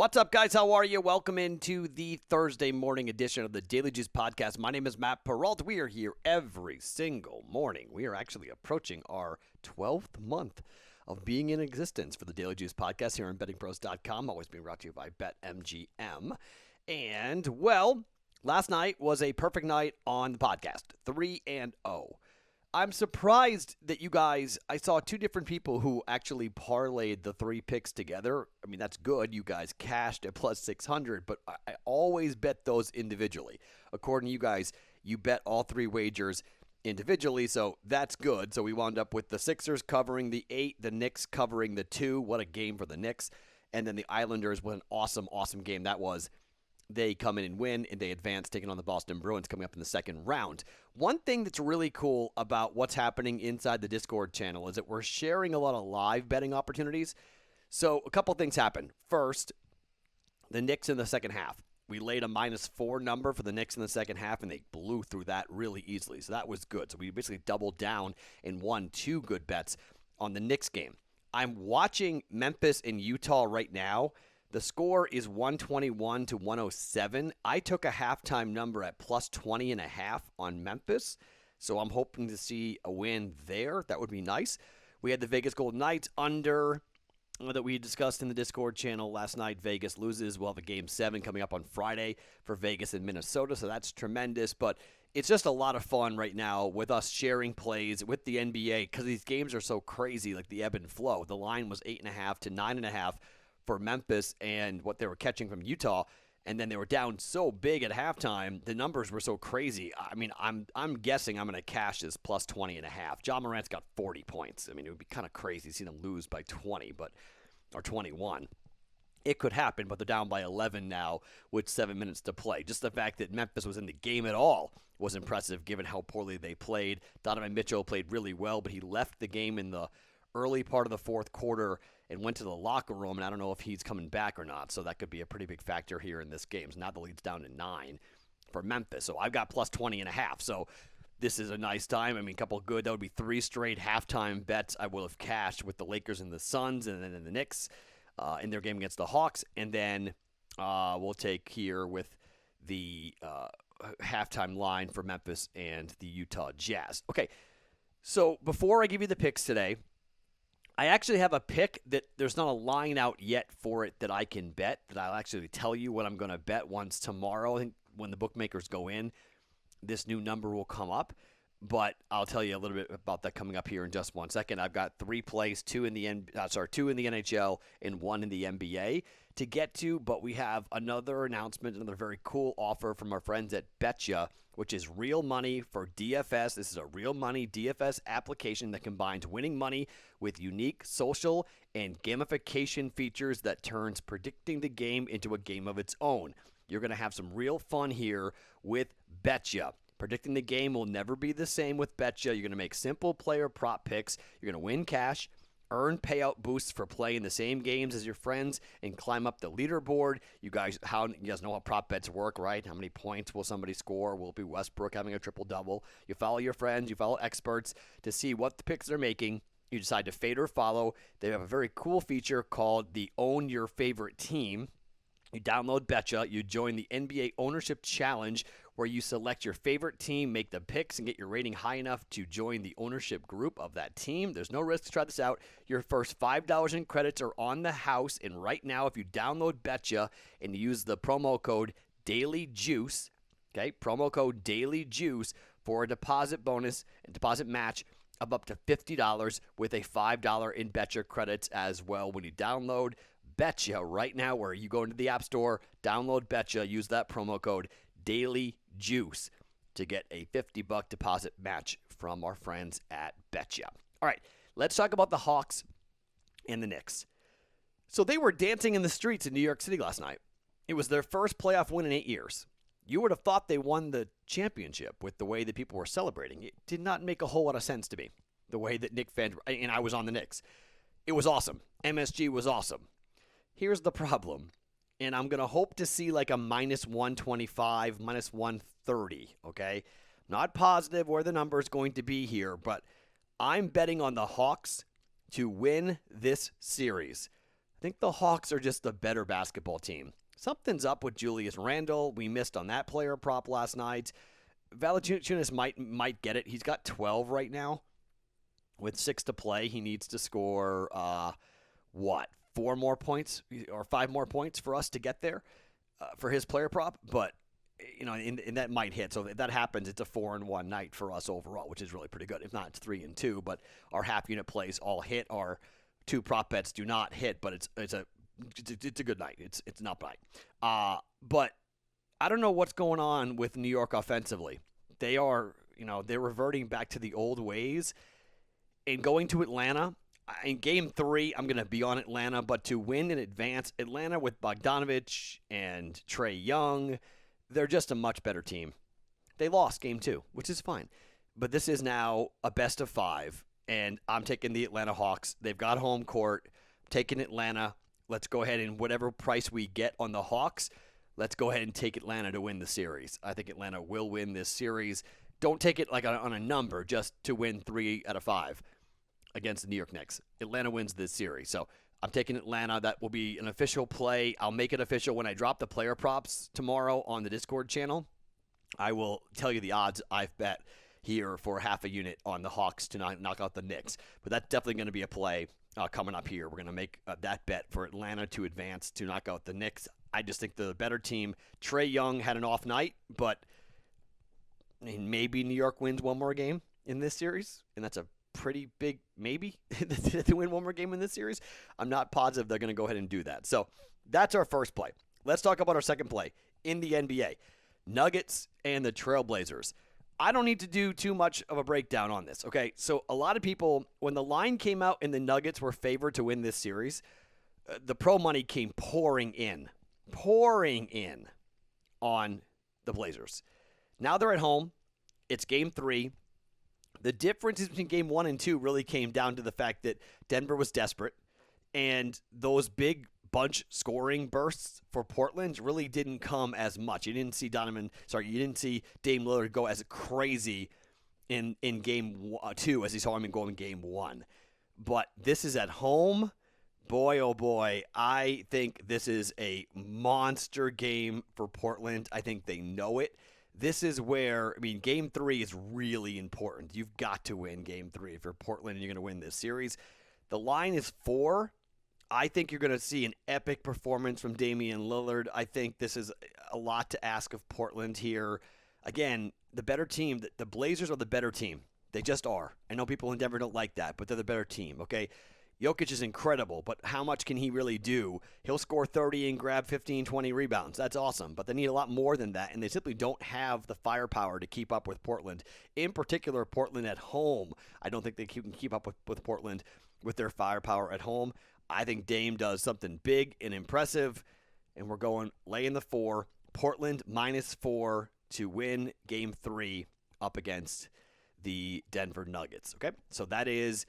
What's up, guys? How are you? Welcome into the Thursday morning edition of the Daily Juice Podcast. My name is Matt Perrault. We are here every single morning. We are actually approaching our 12th month of being in existence for the Daily Juice Podcast here on BettingPros.com, always being brought to you by BetMGM. And, well, last night was a perfect night on the podcast, 3-0. I'm surprised that you guys, I saw two different people who actually parlayed the three picks together. I mean, that's good. You guys cashed at plus 600, but I always bet those individually. According to you guys, you bet all three wagers individually, so that's good. So we wound up with the Sixers covering the 8, the Knicks covering the 2. What a game for the Knicks. And then the Islanders, what an awesome, awesome game that was. They come in and win, and they advance, taking on the Boston Bruins coming up in the second round. One thing that's really cool about what's happening inside the Discord channel is that we're sharing a lot of live betting opportunities. So a couple things happen. First, the Knicks in the second half. We laid a -4 number for the Knicks in the second half, and they blew through that really easily. So that was good. So we basically doubled down and won 2 good bets on the Knicks game. I'm watching Memphis and Utah right now. The score is 121 to 107. I took a halftime number at plus 20.5 on Memphis, so I'm hoping to see a win there. That would be nice. We had the Vegas Golden Knights under that we discussed in the Discord channel last night. Vegas loses. We'll have a Game 7 coming up on Friday for Vegas and Minnesota, so that's tremendous. But it's just a lot of fun right now with us sharing plays with the NBA because these games are so crazy, like the ebb and flow. The line was 8.5 to 9.5 for Memphis and what they were catching from Utah, and then they were down so big at halftime. The numbers were so crazy. I mean, I'm guessing I'm going to cash this plus 20.5. John Morant's got 40 points. I mean, it would be kind of crazy to see them lose by 20, or 21. It could happen, but they're down by 11 now with 7 minutes to play. Just the fact that Memphis was in the game at all was impressive given how poorly they played. Donovan Mitchell played really well, but he left the game in the early part of the fourth quarter and went to the locker room, and I don't know if he's coming back or not, so that could be a pretty big factor here in this game. So now the lead's down to 9 for Memphis, so I've got plus 20.5, so this is a nice time. I mean, a couple of good. That would be 3 straight halftime bets I will have cashed with the Lakers and the Suns, and then the Knicks in their game against the Hawks, and then we'll take here with the halftime line for Memphis and the Utah Jazz. Okay, so before I give you the picks today, I actually have a pick that there's not a line out yet for it that I can bet, that I'll actually tell you what I'm going to bet once tomorrow. I think when the bookmakers go in, this new number will come up, but I'll tell you a little bit about that coming up here in just 1 second. I've got 3 plays, 2 in the NHL and 1 in the NBA to get to, but we have another announcement, another very cool offer from our friends at Betcha, which is real money for DFS. This is a real money DFS application that combines winning money with unique social and gamification features that turns predicting the game into a game of its own. You're going to have some real fun here with Betcha. Predicting the game will never be the same with Betcha. You're going to make simple player prop picks. You're going to win cash, earn payout boosts for playing the same games as your friends, and climb up the leaderboard. You guys know how prop bets work, right? How many points will somebody score? Will it be Westbrook having a triple-double? You follow your friends, you follow experts to see what the picks they're making. You decide to fade or follow. They have a very cool feature called the Own Your Favorite Team. You download Betcha, you join the NBA Ownership Challenge, where you select your favorite team, make the picks, and get your rating high enough to join the ownership group of that team. There's no risk to try this out. Your first $5 in credits are on the house, and right now, if you download Betcha and you use the promo code DAILYJUICE, okay, promo code DAILYJUICE for a deposit bonus and deposit match of up to $50 with a $5 in Betcha credits as well when you download Betcha right now, where you go into the App Store, download Betcha, use that promo code DAILYJUICE to get a $50 deposit match from our friends at Betcha. All right, let's talk about the Hawks and the Knicks. So they were dancing in the streets in New York City last night. It was their first playoff win in 8 years. You would have thought they won the championship with the way that people were celebrating. It did not make a whole lot of sense to me, the way that Knicks fans, and I was on the Knicks. It was awesome. MSG was awesome. Here's the problem, and I'm going to hope to see like a -125, -130, okay? Not positive where the number is going to be here, but I'm betting on the Hawks to win this series. think the Hawks are just a better basketball team. Something's up with Julius Randle. We missed on that player prop last night. Valanciunas might get it. He's got 12 right now. With 6 to play, he needs to score, 4 more points or 5 more points for us to get there for his player prop. But, and that might hit. So if that happens, it's a 4-1 night for us overall, which is really pretty good. If not, it's 3-2. But our half unit plays all hit. Our 2 prop bets do not hit, but it's a good night. It's an up night. But I don't know what's going on with New York offensively. They are, they're reverting back to the old ways. And going to Atlanta, in Game 3, I'm going to be on Atlanta, but to win in advance, Atlanta with Bogdanovich and Trae Young, they're just a much better team. They lost Game 2, which is fine. But this is now a best of 5, and I'm taking the Atlanta Hawks. They've got home court. I'm taking Atlanta. Let's go ahead and whatever price we get on the Hawks, let's go ahead and take Atlanta to win the series. I think Atlanta will win this series. Don't take it like on a number, just to win 3 out of 5 against the New York Knicks. Atlanta wins this series. So I'm taking Atlanta. That will be an official play. I'll make it official when I drop the player props tomorrow on the Discord channel. I will tell you the odds I've bet here for half a unit on the Hawks to knock out the Knicks. But that's definitely going to be a play coming up here. We're going to make that bet for Atlanta to advance to knock out the Knicks. I just think they're the better team. Trae Young had an off night, but maybe New York wins one more game in this series, and that's a pretty big maybe to win one more game in this series. I'm not positive they're going to go ahead and do that. So that's our first play. Let's talk about our second play in the NBA. Nuggets and the Trailblazers. I don't need to do too much of a breakdown on this, okay? So a lot of people, when the line came out and the Nuggets were favored to win this series, the pro money came pouring in on the Blazers. Now they're at home. It's Game 3. The difference between Game 1 and 2 really came down to the fact that Denver was desperate, and those big bunch scoring bursts for Portland really didn't come as much. You didn't see Dame Lillard go as crazy in Game 2 as he saw him go in Game 1. But this is at home. Boy, oh boy, I think this is a monster game for Portland. I think they know it. This is where, Game 3 is really important. You've got to win Game 3 if you're Portland and you're going to win this series. The line is 4. I think you're going to see an epic performance from Damian Lillard. I think this is a lot to ask of Portland here. Again, the better team, the Blazers are the better team. They just are. I know people in Denver don't like that, but they're the better team, okay? Jokic is incredible, but how much can he really do? He'll score 30 and grab 15, 20 rebounds. That's awesome, but they need a lot more than that, and they simply don't have the firepower to keep up with Portland. In particular, Portland at home. I don't think they can keep up with Portland with their firepower at home. I think Dame does something big and impressive, and we're going laying the 4. Portland -4 to win Game 3 up against the Denver Nuggets. Okay, so that is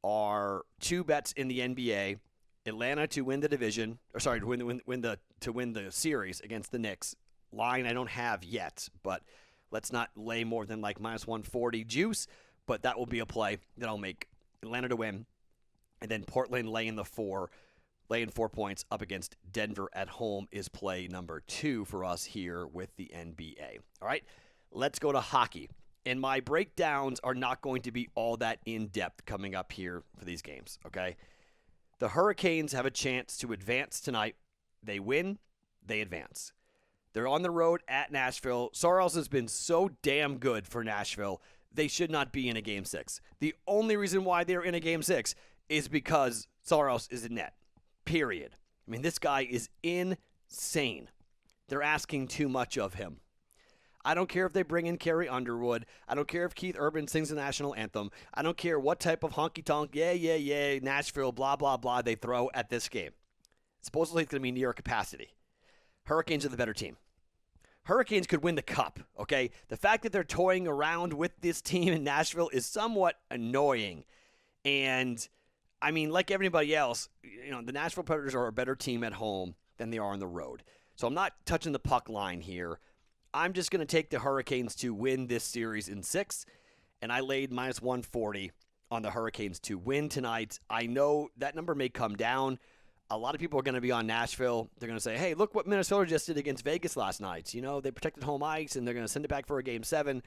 our 2 bets in the NBA. Atlanta to win the division, to win the series against the Knicks. Line I don't have yet, but let's not lay more than like -140 juice. But that will be a play that I'll make. Atlanta to win, and then Portland laying 4 points up against Denver at home is play number 2 for us here with the NBA. All right, let's go to hockey. And my breakdowns are not going to be all that in-depth coming up here for these games, okay? The Hurricanes have a chance to advance tonight. They win, they advance. They're on the road at Nashville. Saros has been so damn good for Nashville, they should not be in a Game 6. The only reason why they're in a Game 6 is because Saros is in net, period. This guy is insane. They're asking too much of him. I don't care if they bring in Carrie Underwood. I don't care if Keith Urban sings the national anthem. I don't care what type of honky-tonk, yeah, Nashville, blah, blah, blah they throw at this game. Supposedly it's going to be near capacity. Hurricanes are the better team. Hurricanes could win the cup, okay? The fact that they're toying around with this team in Nashville is somewhat annoying. And, like everybody else, the Nashville Predators are a better team at home than they are on the road. So I'm not touching the puck line here. I'm just going to take the Hurricanes to win this series in 6, and I laid -140 on the Hurricanes to win tonight. I know that number may come down. A lot of people are going to be on Nashville. They're going to say, hey, look what Minnesota just did against Vegas last night. They protected home ice, and they're going to send it back for a Game 7.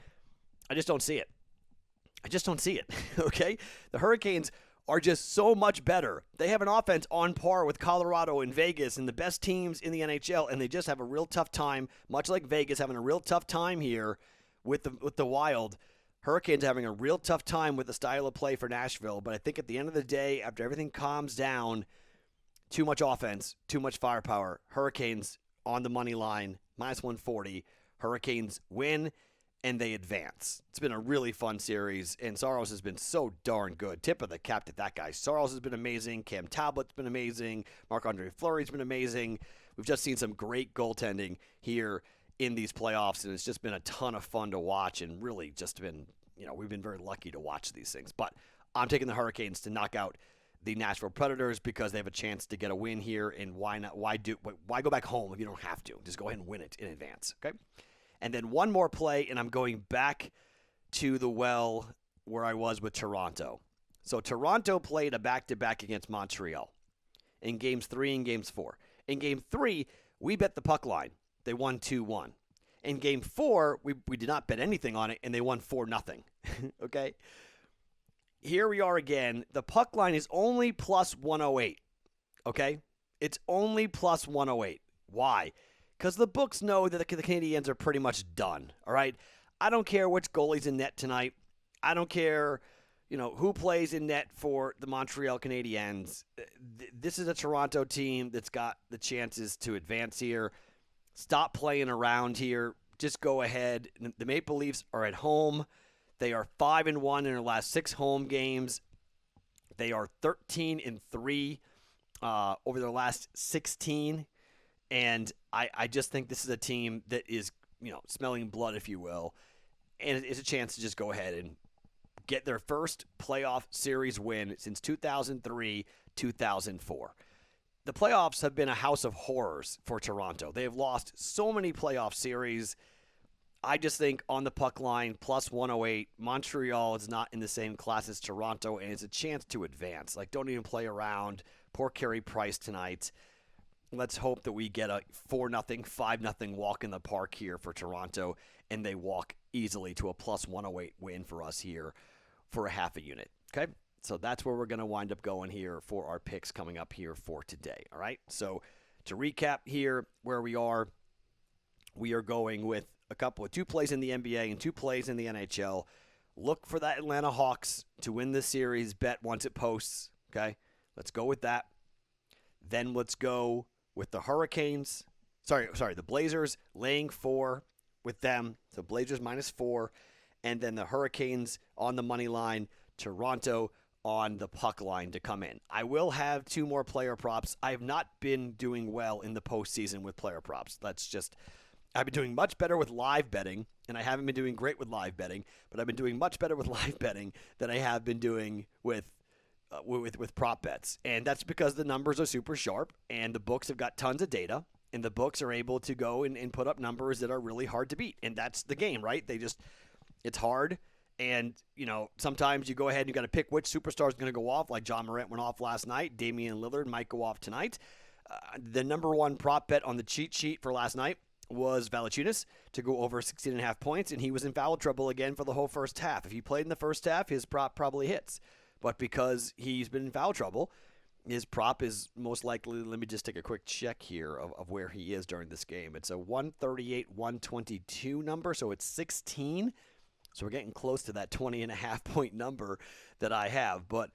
I just don't see it. Okay? The Hurricanes are just so much better. They have an offense on par with Colorado and Vegas and the best teams in the NHL, and they just have a real tough time, much like Vegas having a real tough time here with the Wild. Hurricanes having a real tough time with the style of play for Nashville, but I think at the end of the day, after everything calms down, too much offense, too much firepower. Hurricanes on the money line, -140. Hurricanes win, and they advance. It's been a really fun series, and Saros has been so darn good. Tip of the cap to that guy. Saros has been amazing. Cam Talbot's been amazing. Marc-Andre Fleury's been amazing. We've just seen some great goaltending here in these playoffs, and it's just been a ton of fun to watch, and really just been, we've been very lucky to watch these things. But I'm taking the Hurricanes to knock out the Nashville Predators because they have a chance to get a win here, and why not? Why go back home if you don't have to? Just go ahead and win it in advance, okay? And then one more play, and I'm going back to the well where I was with Toronto. So Toronto played a back-to-back against Montreal in Games 3 and Games 4. In Game 3, we bet the puck line. They won 2-1. In Game 4, we did not bet anything on it, and they won 4-0, okay? Here we are again. The puck line is only plus 108, okay? It's only plus 108. Why? Because the books know that the Canadiens are pretty much done, all right? I don't care which goalie's in net tonight. I don't care, who plays in net for the Montreal Canadiens. This is a Toronto team that's got the chances to advance here. Stop playing around here. Just go ahead. The Maple Leafs are at home. They are 5-1 in their last 6 home games. They are 13-3 over their last 16. And I just think this is a team that is, smelling blood, if you will. And it's a chance to just go ahead and get their first playoff series win since 2003, 2004. The playoffs have been a house of horrors for Toronto. They have lost so many playoff series. I just think on the puck line, plus 108, Montreal is not in the same class as Toronto, and it's a chance to advance. Don't even play around. Poor Carey Price tonight. Let's hope that we get a 4-0, 5-0 walk in the park here for Toronto, and they walk easily to a plus 108 win for us here for a half a unit. Okay? So that's where we're going to wind up going here for our picks coming up here for today. All right? So to recap here where we are going with 2 plays in the NBA and 2 plays in the NHL. Look for that Atlanta Hawks to win this series bet once it posts. Okay? Let's go with that. Then let's go with the Hurricanes. The Blazers laying 4 with them. So Blazers -4. And then the Hurricanes on the money line. Toronto on the puck line to come in. I will have 2 more player props. I have not been doing well in the postseason with player props. I've been doing much better with live betting, and I haven't been doing great with live betting, but I've been doing much better with live betting than I have been doing with prop bets. And that's because the numbers are super sharp, and the books have got tons of data, and the books are able to go and put up numbers that are really hard to beat. And that's the game, right? It's hard. And, sometimes you go ahead and you got to pick which superstar is going to go off. Like John Morant went off last night. Damian Lillard might go off tonight. The number 1 prop bet on the cheat sheet for last night was Valanciunas to go over 16.5 points, and he was in foul trouble again for the whole first half. If he played in the first half, his prop probably hits. But because he's been in foul trouble, his prop is most likely, let me just take a quick check here of where he is during this game. It's a 138, 122 number, so it's 16. So we're getting close to that 20.5 point number that I have. But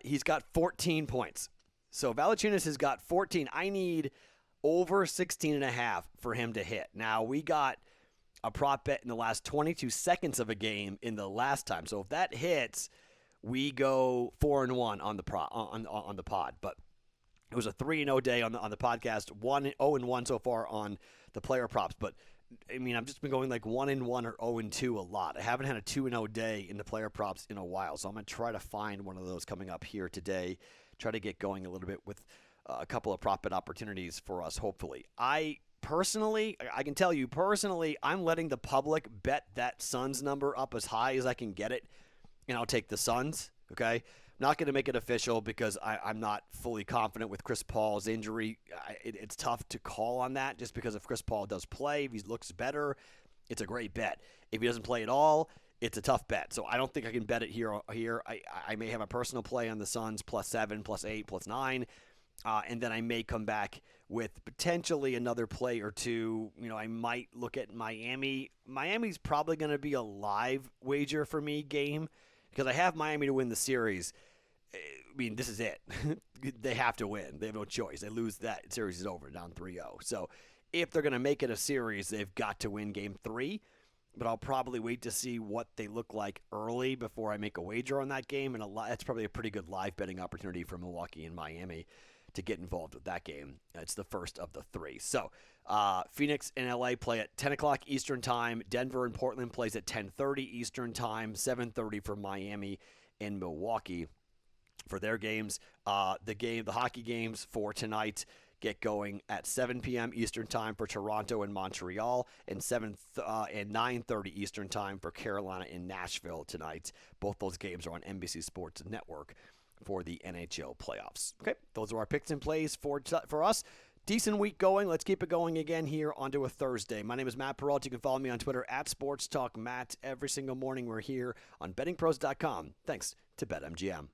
he's got 14 points. So Valanciunas has got 14. I need over 16.5 for him to hit. Now, we got a prop bet in the last 22 seconds of a game in the last time. So if that hits, we go 4-1 on the pod. But it was a 3-0 day on the podcast. 0-1 so far on the player props. But I mean, I've just been going 1-1 or 0-2 a lot. I haven't had a 2-0 day in the player props in a while. So I'm going to try to find one of those coming up here today. Try to get going a little bit with a couple of prop bet opportunities for us, hopefully. I can tell you personally, I'm letting the public bet that Suns number up as high as I can get it, and I'll take the Suns, okay? I'm Not going to make it official because I'm not fully confident with Chris Paul's injury. It's tough to call on that just because if Chris Paul does play, if he looks better, it's a great bet. If he doesn't play at all, it's a tough bet. So I don't think I can bet it here. I may have a personal play on the Suns +7, +8, +9. And then I may come back with potentially another play or two. I might look at Miami. Miami's probably going to be a live wager for me game because I have Miami to win the series. I mean, this is it. They have to win. They have no choice. They lose, that series is over, down 3-0. So if they're going to make it a series, they've got to win game 3. But I'll probably wait to see what they look like early before I make a wager on that game. And that's probably a pretty good live betting opportunity for Milwaukee and Miami to get involved with that game. It's the first of the 3. So Phoenix and LA play at 10 o'clock Eastern time. Denver and Portland plays at 10:30 Eastern time, 7:30 for Miami and Milwaukee for their games. The hockey games for tonight get going at 7 p.m. Eastern time for Toronto and Montreal, and 9:30 Eastern time for Carolina and Nashville tonight. Both those games are on NBC Sports Network for the NHL playoffs. Okay, those are our picks and plays for us. Decent week going. Let's keep it going again here onto a Thursday. My name is Matt Perrault. You can follow me on Twitter at SportsTalkMatt. Every single morning we're here on BettingPros.com. Thanks to BetMGM.